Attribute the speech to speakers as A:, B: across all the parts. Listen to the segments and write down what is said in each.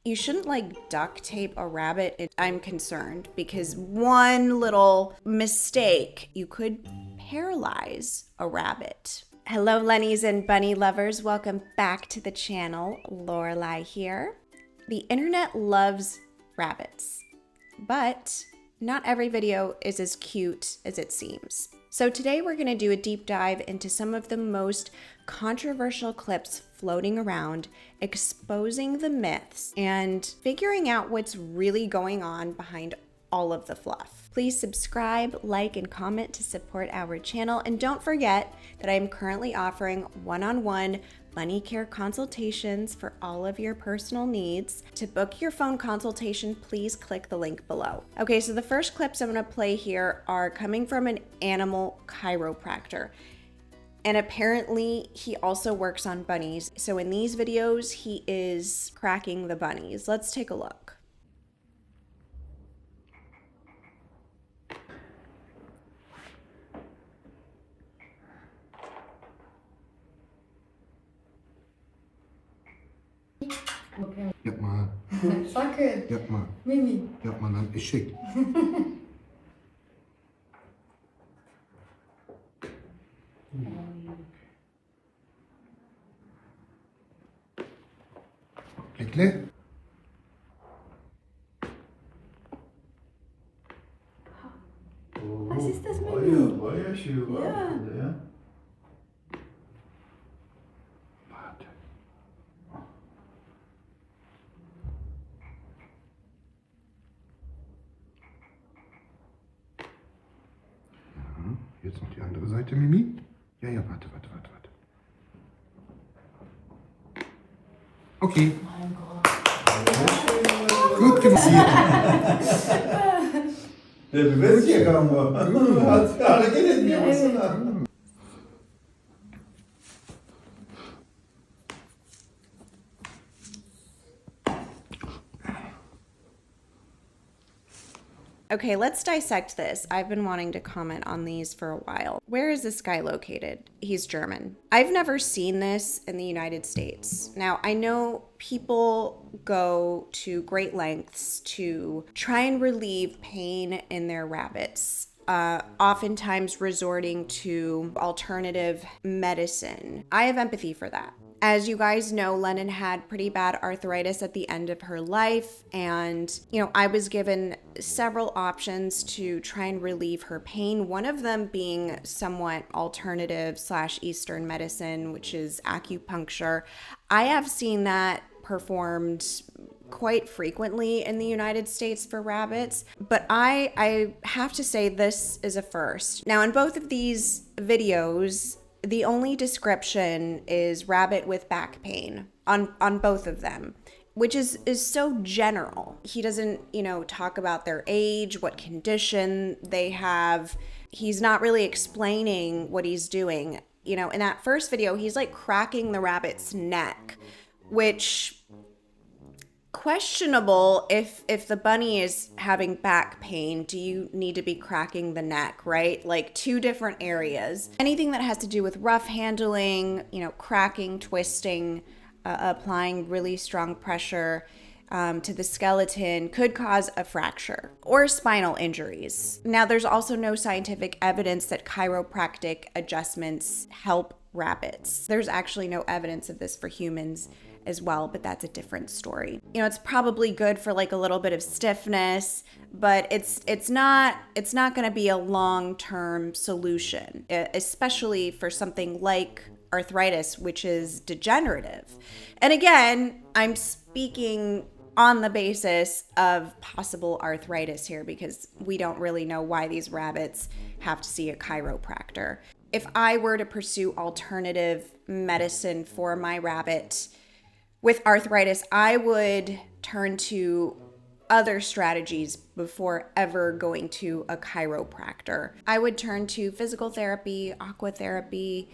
A: You shouldn't like duct tape a rabbit. I'm concerned because one little mistake, you could paralyze a rabbit. Hello, Lennies and bunny lovers. Welcome back to the channel. Lorelai here. The internet loves rabbits, but not every video is as cute as it seems. So today we're going to do a deep dive into some of the most controversial clips floating around, exposing the myths, and figuring out what's really going on behind all of the fluff. Please subscribe, like, and comment to support our channel. And don't forget that I am currently offering one-on-one bunny care consultations for all of your personal needs. To book your phone consultation, please click the link below. Okay, so the first clips I'm gonna play here are coming from an animal chiropractor. And apparently he also works on bunnies. So in these videos, he is cracking the bunnies. Let's take a look.
B: Okay.
C: Yapma.
B: Sakın.
C: Yapma.
B: Mimi.
C: Yapma lan eşek. Bekle.
B: Was ist das, Mimi?
D: Bayağı şey var
B: Ja.
D: burada ya.
C: Warte. Ja, jetzt noch die andere Seite, Mimi. Ja, warte. Okay.
B: Mein Gott.
C: Gut gemacht.
D: Der bewegt sich ja kaum mal. Hat hareket etmiyor musun?
A: Okay, let's dissect this. I've been wanting to comment on these for a while. Where is this guy located? He's German. I've never seen this in the United States. Now, I know people go to great lengths to try and relieve pain in their rabbits. Oftentimes resorting to alternative medicine. I have empathy for that. As you guys know, Lennon had pretty bad arthritis at the end of her life, and I was given several options to try and relieve her pain, one of them being somewhat alternative / Eastern medicine, which is acupuncture. I have seen that performed quite frequently in the United States for rabbits, but I have to say this is a first. Now, in both of these videos, the only description is rabbit with back pain on both of them, which is so general. He doesn't, talk about their age, what condition they have. He's not really explaining what he's doing. In that first video, he's like cracking the rabbit's neck, which questionable. If the bunny is having back pain, do you need to be cracking the neck, right? Like two different areas. Anything that has to do with rough handling, cracking, twisting, applying really strong pressure to the skeleton could cause a fracture or spinal injuries. Now, there's also no scientific evidence that chiropractic adjustments help rabbits. There's actually no evidence of this for humans as well, but that's a different story. It's probably good for like a little bit of stiffness, but it's not going to be a long-term solution, especially for something like arthritis, which is degenerative. And again, I'm speaking on the basis of possible arthritis here because we don't really know why these rabbits have to see a chiropractor. If I were to pursue alternative medicine for my rabbit with arthritis, I would turn to other strategies before ever going to a chiropractor. I would turn to physical therapy, aquatherapy,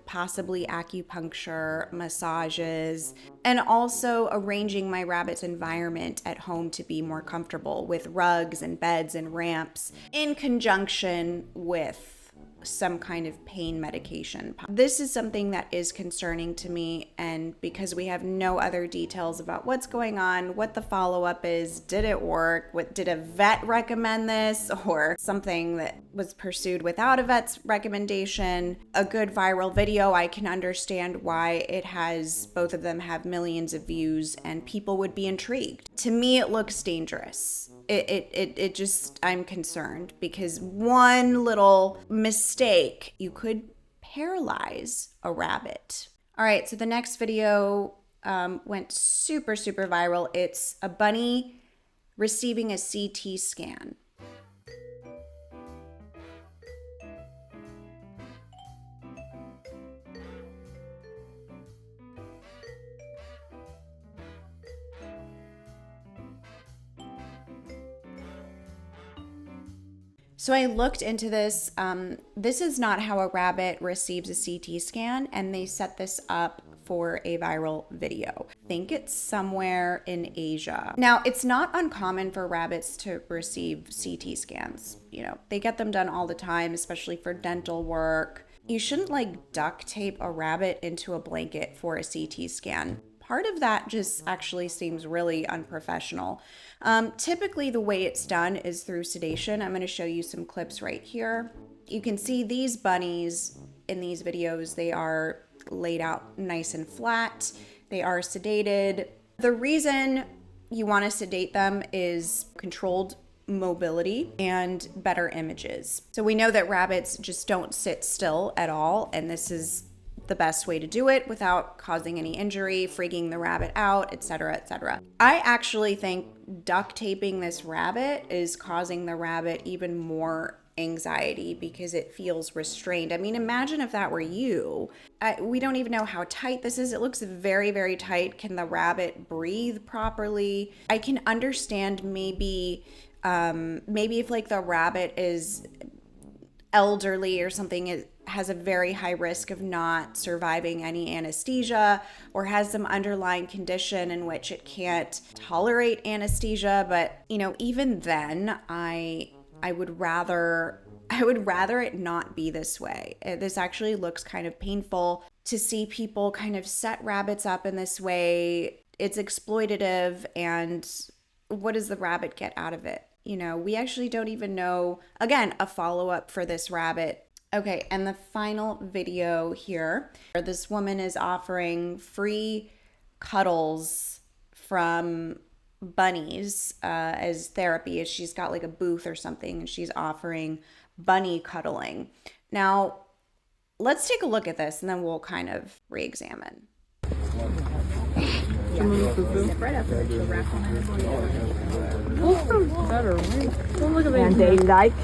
A: possibly acupuncture, massages, and also arranging my rabbit's environment at home to be more comfortable with rugs and beds and ramps in conjunction with some kind of pain medication. This is something that is concerning to me, and because we have no other details about what's going on, what the follow-up is, did it work, did a vet recommend this, or something that was pursued without a vet's recommendation. A good viral video, I can understand why it has, both of them have millions of views and people would be intrigued. To me, it looks dangerous. It just, I'm concerned because one little mistake, you could paralyze a rabbit. All right, so the next video went super viral. It's a bunny receiving a CT scan. So I looked into this. This is not how a rabbit receives a CT scan, and they set this up for a viral video. I think it's somewhere in Asia. Now, it's not uncommon for rabbits to receive CT scans. You know, they get them done all the time, especially for dental work. You shouldn't like duct tape a rabbit into a blanket for a CT scan. Part of that just actually seems really unprofessional. Typically, the way it's done is through sedation. I'm going to show you some clips right here. You can see these bunnies in these videos. They are laid out nice and flat. They are sedated. The reason you want to sedate them is controlled mobility and better images. So we know that rabbits just don't sit still at all, and this is the best way to do it without causing any injury, freaking the rabbit out, etc., etc. I actually think duct taping this rabbit is causing the rabbit even more anxiety because it feels restrained. I mean, imagine if that were you. We don't even know how tight this is. It looks very tight. Can the rabbit breathe properly? I can understand maybe if like the rabbit is elderly or something, it has a very high risk of not surviving any anesthesia or has some underlying condition in which it can't tolerate anesthesia. But, you know, even then, I would rather it not be this way. This actually looks kind of painful to see people kind of set rabbits up in this way. It's exploitative, and what does the rabbit get out of it? You know, we actually don't even know, again, a follow-up for this rabbit. Okay, and the final video here, this woman is offering free cuddles from bunnies as therapy. As she's got like a booth or something, and she's offering bunny cuddling. Now, let's take a look at this, and then we'll kind of re-examine.
E: And they like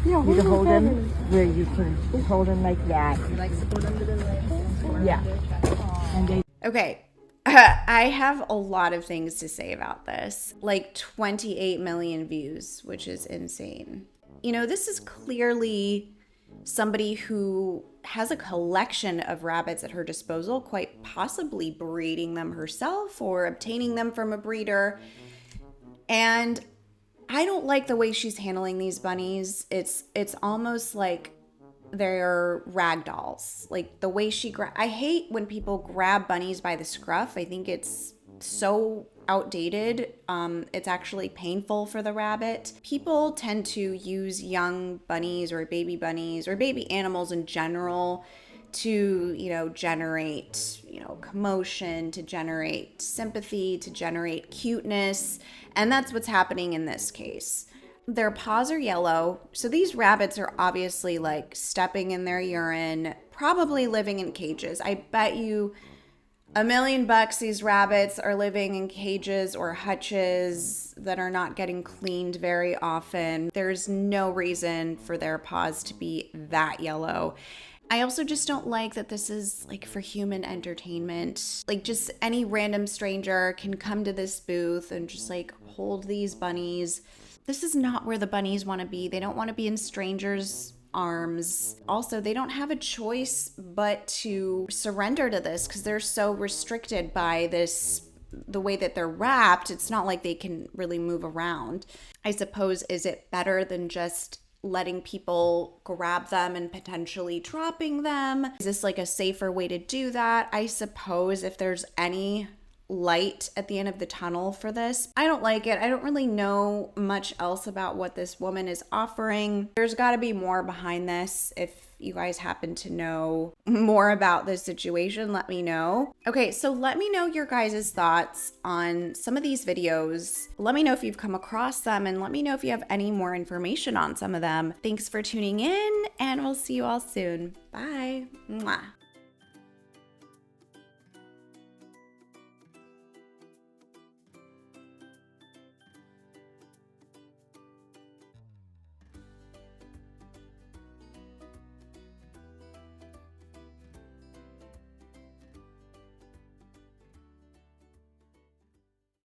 E: you to hold them where you can hold them like that. Yeah. And they
A: Okay. I have a lot of things to say about this. Like 28 million views, which is insane. You know, this is clearly somebody who has a collection of rabbits at her disposal, quite possibly breeding them herself or obtaining them from a breeder. And I don't like the way she's handling these bunnies. It's almost like they're rag dolls. Like the way I hate when people grab bunnies by the scruff. I think it's so outdated. It's actually painful for the rabbit. People tend to use young bunnies or baby animals in general to, you know, generate, you know, commotion, to generate sympathy, to generate cuteness. And that's what's happening in this case. Their paws are yellow. So these rabbits are obviously like stepping in their urine, probably living in cages. I bet you $1 million these rabbits are living in cages or hutches that are not getting cleaned very often. There's no reason for their paws to be that yellow. I also just don't like that this is like for human entertainment. Like just any random stranger can come to this booth and just like hold these bunnies. This is not where the bunnies want to be. They don't want to be in strangers' arms. Also, they don't have a choice but to surrender to this because they're so restricted by this, the way that they're wrapped. It's not like they can really move around. I suppose, is it better than just letting people grab them and potentially dropping them? Is this like a safer way to do that? I suppose if there's any light at the end of the tunnel for this. I don't like it. I don't really know much else about what this woman is offering. There's got to be more behind this. If you guys happen to know more about this situation, let me know. Okay, so let me know your guys' thoughts on some of these videos. Let me know if you've come across them, and let me know if you have any more information on some of them. Thanks for tuning in, and we'll see you all soon. Bye. Mwah.